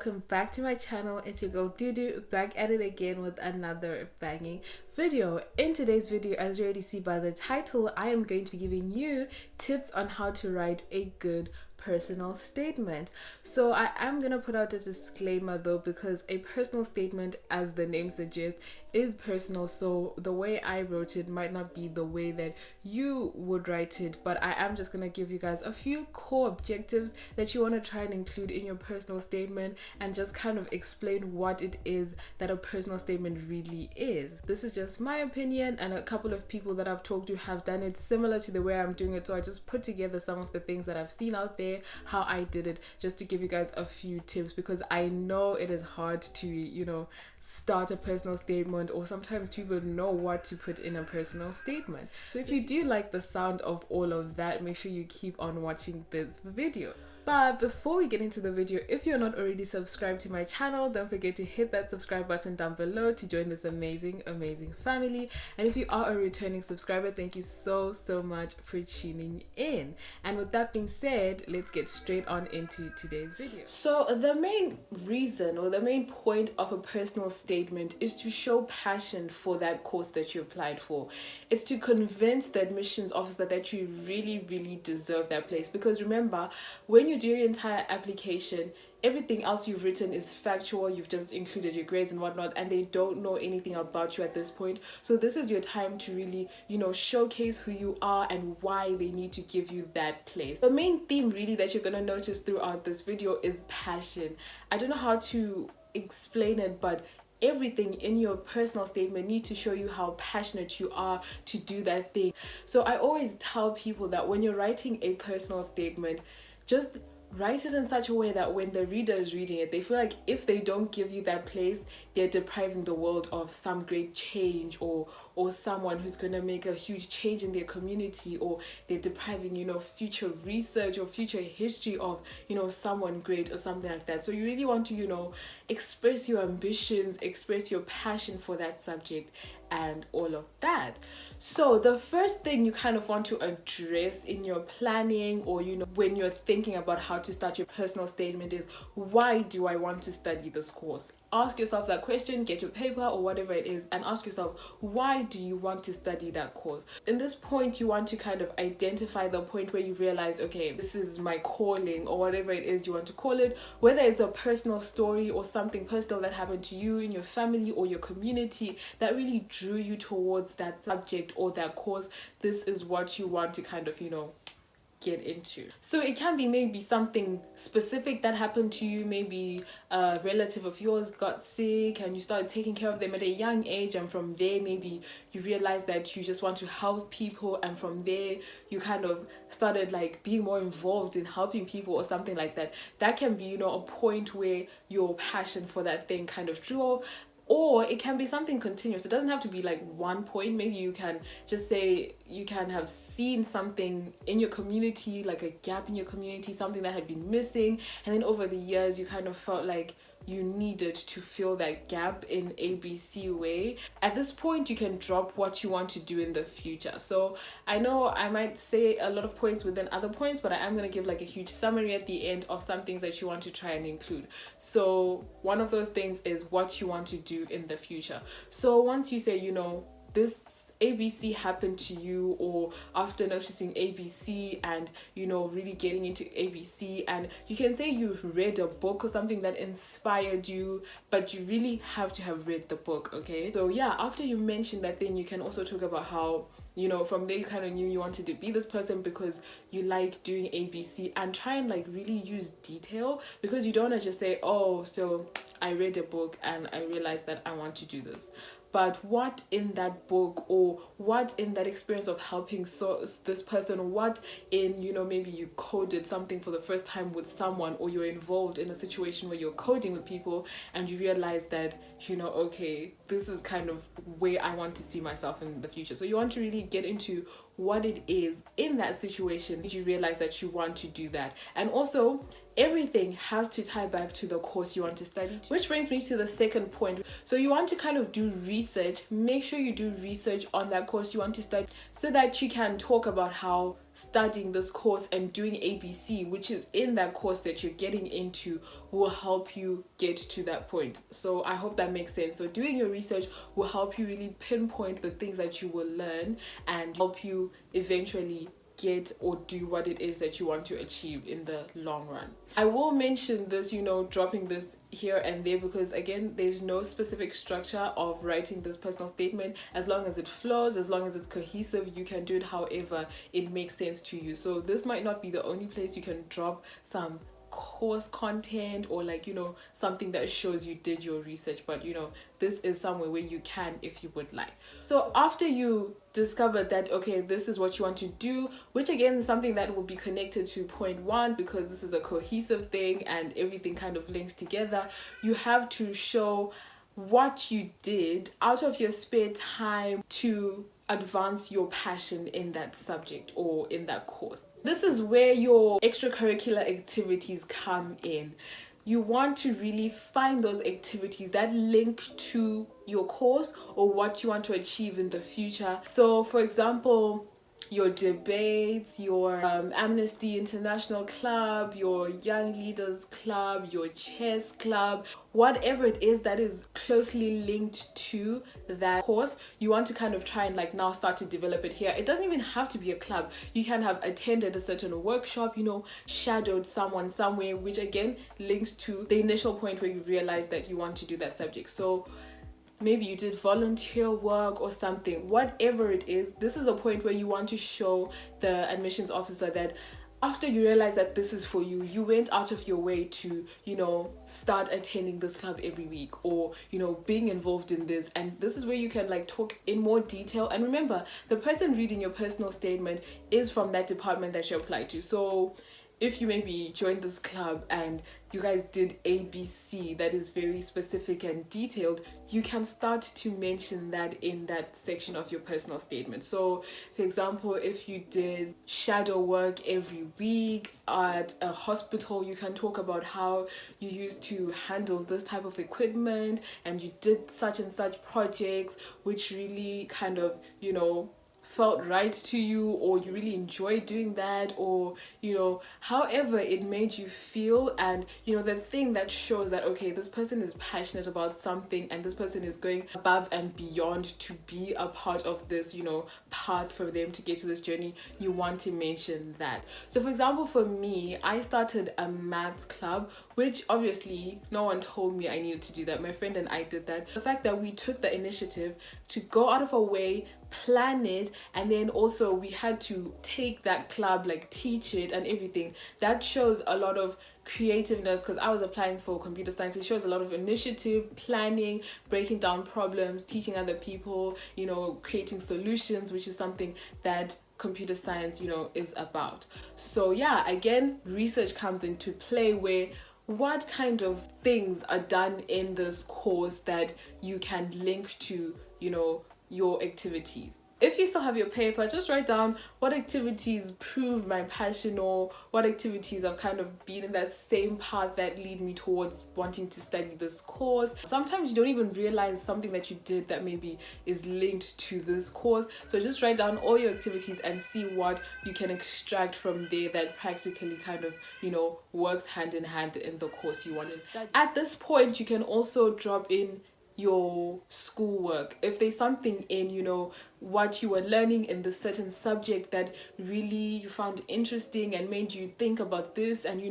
welcome back to my channel. It's your girl Dudu, back at it again with another banging video. In today's video, as you already see by the title, I am going to be giving you tips on how to write a good personal statement. So I am gonna put out a disclaimer though, because a personal statement, as the name suggests, is personal, so the way I wrote it might not be the way that you would write it, but I am just gonna give you guys a few core objectives that you want to try and include in your personal statement, and just kind of explain what it is that a personal statement really is. This is just my opinion, and a couple of people that I've talked to have done it similar to the way I'm doing it, so I just put together some of the things that I've seen out there, how I did it, just to give you guys a few tips, because I know it is hard to start a personal statement, or sometimes people know what to put in a personal statement. So if you do like the sound of all of that, make sure you keep on watching this video. But before we get into the video, if you're not already subscribed to my channel, don't forget to hit that subscribe button down below to join this amazing family. And if you are a returning subscriber, thank you so much for tuning in. And with that being said, let's get straight on into today's video. So the main reason, or the main point of a personal statement, is to show passion for that course that you applied for. It's to convince the admissions officer that you really deserve that place. Because remember, when you do your entire application, everything else you've written is factual. You've just included your grades and whatnot, and they don't know anything about you at this point. So this is your time to really, showcase who you are and why they need to give you that place. The main theme really that you're gonna notice throughout this video is passion. I don't know how to explain it, but everything in your personal statement needs to show you how passionate you are to do that thing. So I always tell people that when you're writing a personal statement, just write it in such a way that when the reader is reading it, they feel like if they don't give you that place, they're depriving the world of some great change, or someone who's going to make a huge change in their community, or they're depriving, future research or future history of, someone great or something like that. So you really want to, express your ambitions, express your passion for that subject and all of that. So the first thing you kind of want to address in your planning, or when you're thinking about how to start your personal statement, is, why do I want to study this course? Ask yourself that question, get your paper or whatever it is, and ask yourself, why do you want to study that course? In this point, you want to kind of identify the point where you realize, okay, this is my calling, or whatever it is you want to call it, whether it's a personal story or something personal that happened to you in your family or your community that really drew you towards that subject or that course. This is what you want to kind of, get into. So it can be maybe something specific that happened to you. Maybe a relative of yours got sick and you started taking care of them at a young age, and from there maybe you realized that you just want to help people, and from there you kind of started like being more involved in helping people or something like that. That can be, a point where your passion for that thing kind of drew off. Or it can be something continuous. It doesn't have to be like one point. Maybe you can just say you can have seen something in your community, like a gap in your community, something that had been missing, and then over the years you kind of felt like you needed to fill that gap in ABC way. At this point, you can drop what you want to do in the future. So I know I might say a lot of points within other points, but I am going to give like a huge summary at the end of some things that you want to try and include. So one of those things is what you want to do in the future. So once you say, this ABC happened to you, or after noticing ABC and really getting into ABC, and you can say you read a book or something that inspired you, but you really have to have read the book. Okay, so yeah, after you mention that, then you can also talk about how from there you kind of knew you wanted to be this person because you like doing ABC, and try and like really use detail, because you don't want to just say, oh, so I read a book and I realized that I want to do this. But what in that book, or what in that experience of helping this person, or what in, maybe you coded something for the first time with someone, or you're involved in a situation where you're coding with people and you realize that, okay, this is kind of where I want to see myself in the future. So you want to really get into what it is in that situation you realize that you want to do that. And also everything has to tie back to the course you want to study, which brings me to the second point. So you want to kind of do research. Make sure you do research on that course you want to study so that you can talk about how studying this course and doing ABC, which is in that course that you're getting into, will help you get to that point. So I hope that makes sense. So doing your research will help you really pinpoint the things that you will learn and help you eventually get or do what it is that you want to achieve in the long run. I will mention this, dropping this here and there, because again, there's no specific structure of writing this personal statement. As long as it flows, as long as it's cohesive, you can do it however it makes sense to you. So this might not be the only place you can drop some course content or something that shows you did your research, but this is somewhere where you can if you would like. So after you discover that, okay, this is what you want to do, which again is something that will be connected to point one, because this is a cohesive thing and everything kind of links together, you have to show what you did out of your spare time to advance your passion in that subject or in that course. This is where your extracurricular activities come in. You want to really find those activities that link to your course or what you want to achieve in the future. So for example, your debates, your Amnesty International Club, your Young Leaders Club, your chess club, whatever it is that is closely linked to that course, you want to kind of try and now start to develop it here. It doesn't even have to be a club. You can have attended a certain workshop, shadowed someone somewhere, which again links to the initial point where you realize that you want to do that subject. So maybe you did volunteer work or something, whatever it is, this is the point where you want to show the admissions officer that after you realize that this is for you, you went out of your way to, start attending this club every week or, being involved in this. And this is where you can talk in more detail. And remember, the person reading your personal statement is from that department that you applied to. So if you maybe joined this club and you guys did ABC, that is very specific and detailed, you can start to mention that in that section of your personal statement. So for example, if you did shadow work every week at a hospital, you can talk about how you used to handle this type of equipment and you did such and such projects, which really kind of, felt right to you, or you really enjoyed doing that, or however it made you feel. And the thing that shows that, okay, this person is passionate about something and this person is going above and beyond to be a part of this path for them to get to this journey, you want to mention that. So for example, for me, I started a maths club, which obviously no one told me I needed to do that. My friend and I did that. The fact that we took the initiative to go out of our way, plan it, and then also we had to take that club, teach it and everything, that shows a lot of creativeness, because I was applying for computer science. It shows a lot of initiative, planning, breaking down problems, teaching other people, creating solutions, which is something that computer science is about. So yeah, again, research comes into play, where what kind of things are done in this course that you can link to your activities. If you still have your paper, just write down what activities prove my passion, or what activities have kind of been in that same path that lead me towards wanting to study this course. Sometimes you don't even realize something that you did that maybe is linked to this course. So just write down all your activities and see what you can extract from there that practically kind of, works hand in hand in the course you want to study. At this point, you can also drop in your schoolwork. If there's something in what you were learning in the certain subject that really you found interesting and made you think about this, and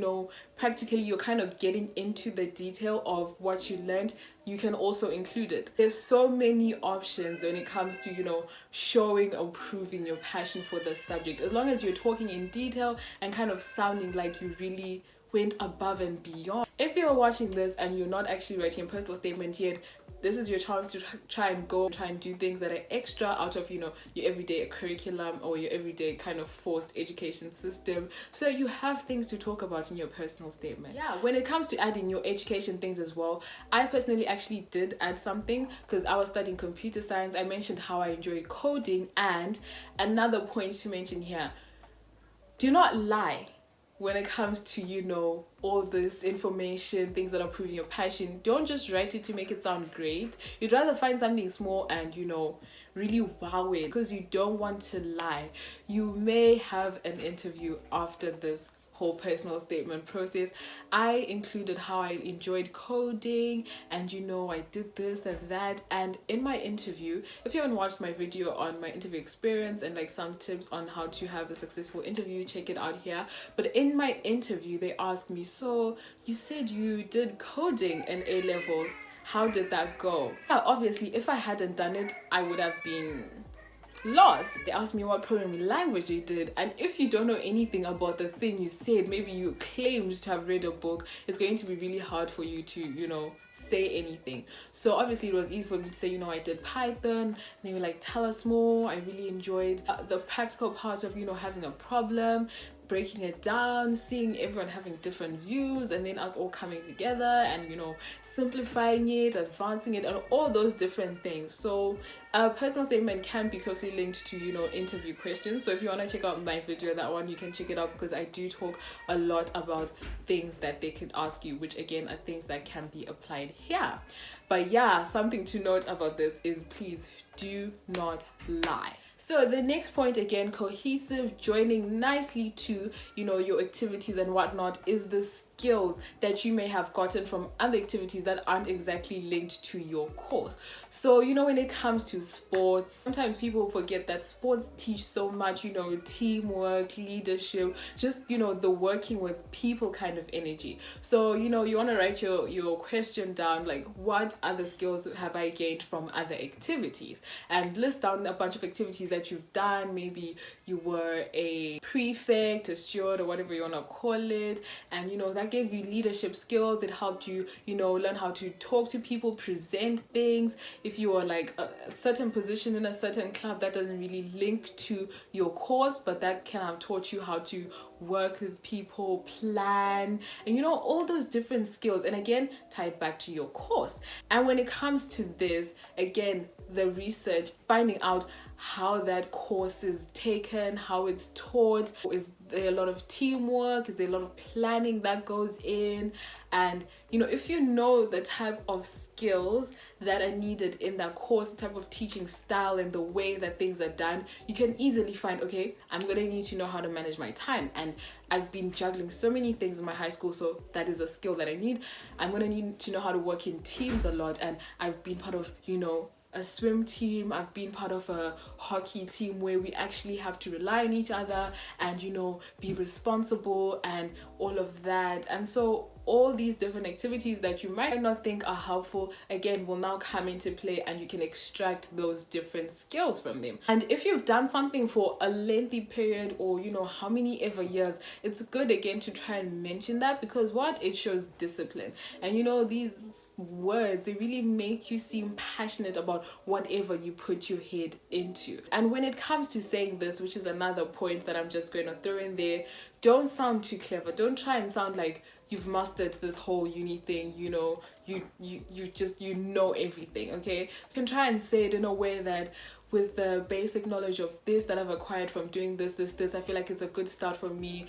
practically you're kind of getting into the detail of what you learned, you can also include it. There's so many options when it comes to showing or proving your passion for the subject, as long as you're talking in detail and kind of sounding like you really went above and beyond. If you're watching this and you're not actually writing a personal statement yet, this is your chance to try and do things that are extra out of your everyday curriculum or your everyday kind of forced education system, so you have things to talk about in your personal statement. Yeah, when it comes to adding your education things as well, I personally actually did add something, because I was studying computer science. I mentioned how I enjoyed coding, and another point to mention here, do not lie when it comes to, you know, all this information, things that are proving your passion, don't just write it to make it sound great. You'd rather find something small and, you know, really wow it, because you don't want to lie. You may have an interview after this whole personal statement process. I included how I enjoyed coding and, you know, I did this and that. And in my interview, if you haven't watched my video on my interview experience and like some tips on how to have a successful interview, check it out here. But in my interview, they asked me, so you said you did coding in A levels, how did that go? Now, obviously, if I hadn't done it, I would have been lost. They asked me what programming language you did, and if you don't know anything about the thing you said, maybe you claimed to have read a book, it's going to be really hard for you to, you know, say anything. So obviously it was easy for me to say, you know, I did Python, and they were like, tell us more. I really enjoyed the practical part of, you know, having a problem, breaking it down, seeing everyone having different views, and then us all coming together and, you know, simplifying it, advancing it, and all those different things. So a personal statement can be closely linked to, you know, interview questions. So if you want to check out my video, that one, you can check it out, because I do talk a lot about things that they could ask you, which again are things that can be applied here. But yeah, something to note about this is please do not lie. So the next point, again, cohesive, joining nicely to, you know, your activities and whatnot, is the skills that you may have gotten from other activities that aren't exactly linked to your course. So, you know, when it comes to sports, sometimes people forget that sports teach so much, you know, teamwork, leadership, just, you know, the working with people kind of energy. So, you know, you want to write your question down, like, what other skills have I gained from other activities, and list down a bunch of activities that you've done. Maybe you were a prefect, a steward, or whatever you want to call it, and, you know, that gave you leadership skills. It helped you, you know, learn how to talk to people, present things. If you are like a certain position in a certain club, that doesn't really link to your course, but that can have taught you how to work with people, plan, and, you know, all those different skills, and again tied back to your course. And when it comes to this, again, the research, finding out how that course is taken, how it's taught, is there a lot of teamwork, is there a lot of planning that goes in, and, you know, if you know the type of skills that are needed in that course, the type of teaching style and the way that things are done, you can easily find, okay, I'm gonna need to know how to manage my time, and I've been juggling so many things in my high school, so that is a skill that I need. I'm gonna need to know how to work in teams a lot, and I've been part of, you know, a swim team, I've been part of a hockey team where we actually have to rely on each other and, you know, be responsible and all of that. And so all these different activities that you might not think are helpful, again, will now come into play, and you can extract those different skills from them. And if you've done something for a lengthy period, or, you know, how many ever years, it's good, again, to try and mention that, because what it shows discipline. And, you know, these words, they really make you seem passionate about whatever you put your head into. And when it comes to saying this, which is another point that I'm just going to throw in there, don't sound too clever. Don't try and sound like you've mastered this whole uni thing, you know, you know everything, okay? So you can try and say it in a way that, with the basic knowledge of this that I've acquired from doing this, I feel like it's a good start for me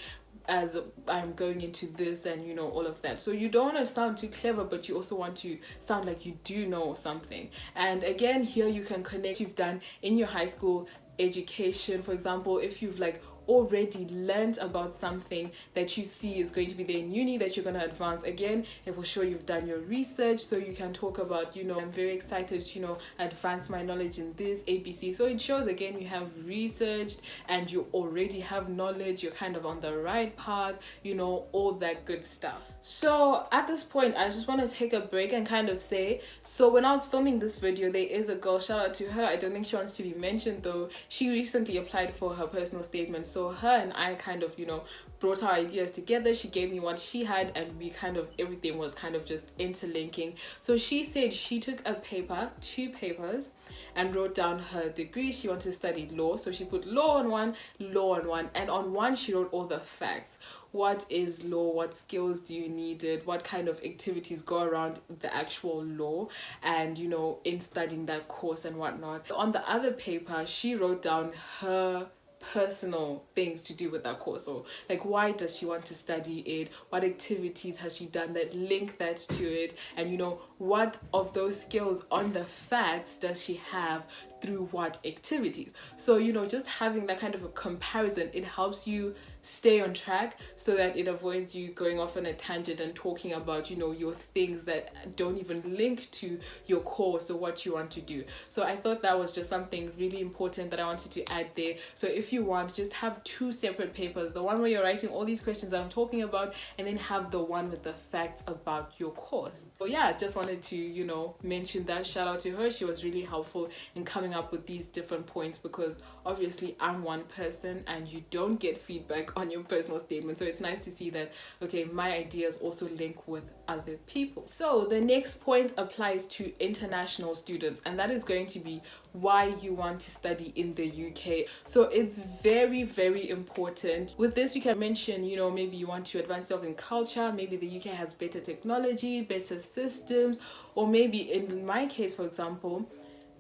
as I'm going into this, and, you know, all of that. So you don't want to sound too clever, but you also want to sound like you do know something. And again, here you can connect you've done in your high school education. For example, if you've like already learned about something that you see is going to be there in uni that you're going to advance, again, it will show you've done your research, so you can talk about, you know, I'm very excited to, you know, advance my knowledge in this ABC. So it shows, again, you have researched and you already have knowledge, you're kind of on the right path, you know, all that good stuff. So at this point, I just want to take a break and kind of say, so when I was filming this video, there is a girl, shout out to her, I don't think she wants to be mentioned though, she recently applied for her personal statement. So her and I kind of, you know, brought our ideas together. She gave me what she had, and we kind of, everything was kind of just interlinking. So she said she took a paper, 2 papers, and wrote down her degree. She wanted to study law, so she put law on one, and on one she wrote all the facts. What is law? What skills do you need it? What kind of activities go around the actual law, and, you know, in studying that course and whatnot. On the other paper, she wrote down her personal things to do with that course. So like, why does she want to study it? What activities has she done that link that to it? And you know, what of those skills on the facts does she have through what activities? So you know, just having that kind of a comparison, it helps you stay on track so that it avoids you going off on a tangent and talking about, you know, your things that don't even link to your course or what you want to do. So I thought that was just something really important that I wanted to add there. So if you want, just have two separate papers, the one where you're writing all these questions that I'm talking about, and then have the one with the facts about your course. So yeah, just wanted to, you know, mention that. Shout out to her. She was really helpful in coming up with these different points, because obviously I'm one person and you don't get feedback on your personal statement. So it's nice to see that, okay, my ideas also link with other people. So the next point applies to international students, and that is going to be why you want to study in the UK. So it's very, very important. With this, you can mention, you know, maybe you want to advance yourself in culture, maybe the UK has better technology, better systems, or maybe in my case, for example,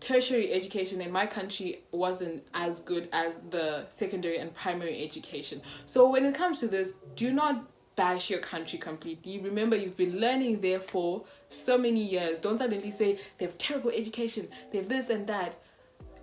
tertiary education in my country wasn't as good as the secondary and primary education. So when it comes to this, do not bash your country completely. Remember, you've been learning there for so many years. Don't suddenly say they have terrible education, they have this and that.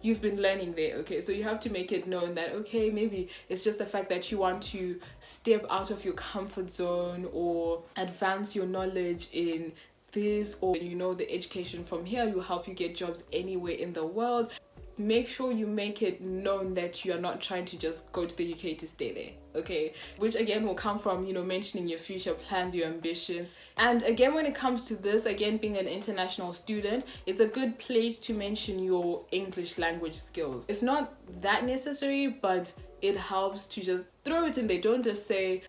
You've been learning there, okay? So you have to make it known that, okay, maybe it's just the fact that you want to step out of your comfort zone or advance your knowledge in this, or you know, the education from here will help you get jobs anywhere in the world. Make sure you make it known that you are not trying to just go to the UK to stay there, okay? Which again will come from, you know, mentioning your future plans, your ambitions. And again, when it comes to this, again, being an international student, it's a good place to mention your English language skills. It's not that necessary, but it helps to just throw it in there. Don't just say,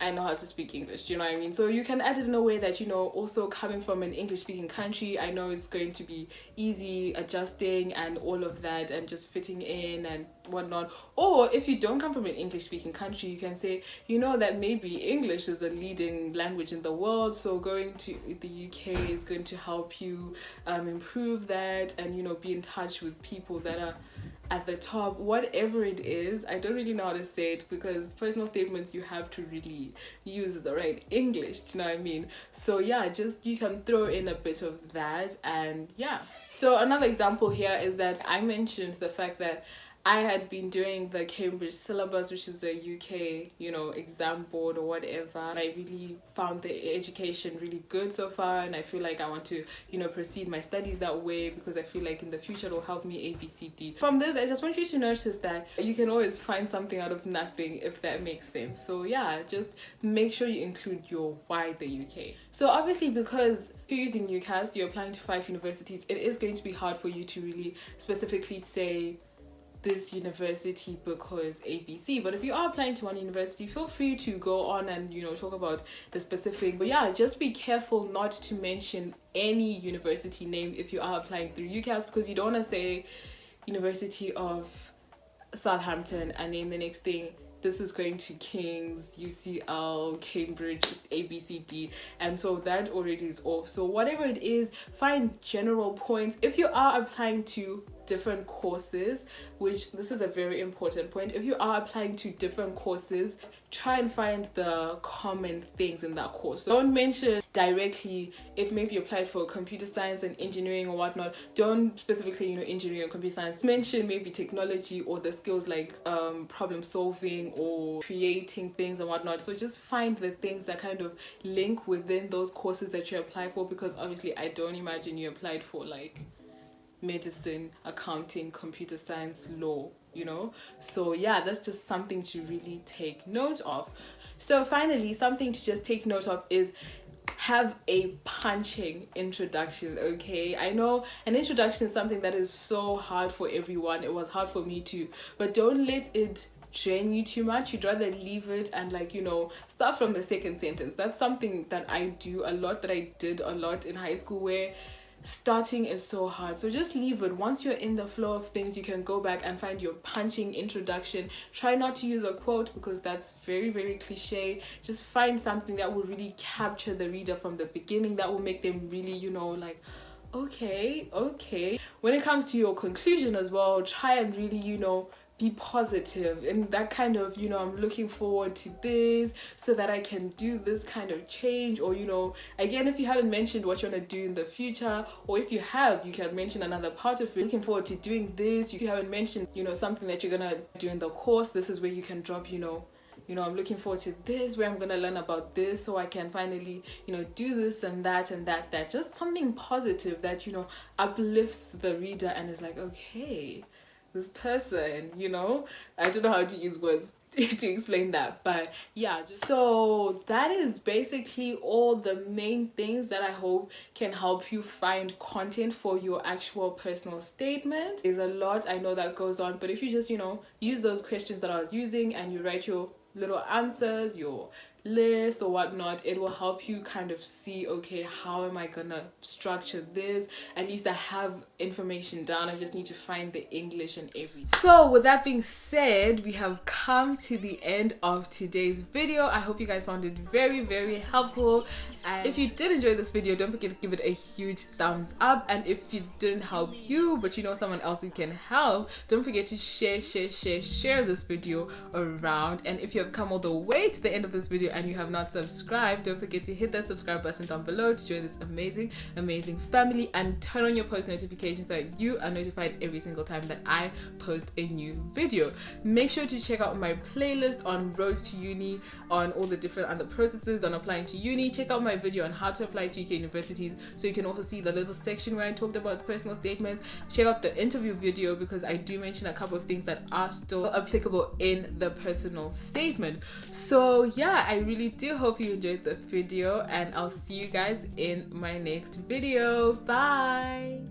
I know how to speak English, do you know what I mean? So you can add it in a way that, you know, also coming from an English speaking country, I know it's going to be easy adjusting and all of that and just fitting in and whatnot. Or if you don't come from an English speaking country, you can say, you know, that maybe English is a leading language in the world, so going to the UK is going to help you improve that and, you know, be in touch with people that are at the top, whatever it is. I don't really know how to say it, because personal statements, you have to really use the right English, do you know what I mean? So yeah, just you can throw in a bit of that. And yeah, so another example here is that I mentioned the fact that I had been doing the Cambridge syllabus, which is a UK, you know, exam board or whatever. And I really found the education really good so far, and I feel like I want to, you know, proceed my studies that way, because I feel like in the future it will help me A, B, C, D. From this, I just want you to notice that you can always find something out of nothing, if that makes sense. So yeah, just make sure you include your why the UK. So obviously, because if you're using UCAS, you're applying to 5 universities, it is going to be hard for you to really specifically say this university because ABC. But if you are applying to one university, feel free to go on and, you know, talk about the specific. But yeah, just be careful not to mention any university name if you are applying through UCAS, because you don't want to say University of Southampton and then the next thing this is going to King's, UCL, Cambridge, ABCD, and so that already is off. So whatever it is, find general points. If you are applying to different courses, which this is a very important point, if you are applying to different courses, try and find the common things in that course. So don't mention directly if maybe you applied for computer science and engineering or whatnot. Don't specifically, you know, engineering or computer science. Mention maybe technology or the skills like problem solving or creating things and whatnot. So just find the things that kind of link within those courses that you apply for, because obviously I don't imagine you applied for like medicine, accounting, computer science, law, you know. So yeah, that's just something to really take note of. So finally, something to just take note of is have a punching introduction, okay? I know an introduction is something that is so hard for everyone. It was hard for me too, but don't let it drain you too much. You'd rather leave it and, like, you know, start from the second sentence. That's something that I do a lot, that I did a lot in high school, where starting is so hard. So just leave it. Once you're in the flow of things, you can go back and find your punching introduction. Try not to use a quote, because that's very, very cliche. Just find something that will really capture the reader from the beginning, that will make them really, you know, like, okay. When it comes to your conclusion as well, try and really, you know, be positive and that kind of, you know, I'm looking forward to this so that I can do this kind of change. Or, you know, again, if you haven't mentioned what you want to do in the future, or if you have, you can mention another part of it. Looking forward to doing this. If you haven't mentioned, you know, something that you're gonna do in the course, this is where you can drop, you know, I'm looking forward to this, where I'm gonna learn about this so I can finally, you know, do this and that and that. Just something positive that, you know, uplifts the reader and is like, okay, this person, you know, I don't know how to use words to explain that, but yeah. So that is basically all the main things that I hope can help you find content for your actual personal statement. There's a lot I know that goes on, but if you just, you know, use those questions that I was using and you write your little answers, your list or whatnot, it will help you kind of see, okay, how am I gonna structure this? At least I have information down. I just need to find the English and everything. So with that being said, we have come to the end of today's video. I hope you guys found it very, very helpful, and if you did enjoy this video, don't forget to give it a huge thumbs up. And if it didn't help you but you know someone else it can help, don't forget to share this video around. And if you have come all the way to the end of this video and you have not subscribed, don't forget to hit that subscribe button down below to join this amazing family, and turn on your post notifications so that you are notified every single time that I post a new video. Make sure to check out my playlist on Road to Uni, on all the different other processes on applying to uni. Check out my video on how to apply to UK universities so you can also see the little section where I talked about personal statements. Check out the interview video because I do mention a couple of things that are still applicable in the personal statement. So yeah, I really do hope you enjoyed the video, and I'll see you guys in my next video. Bye.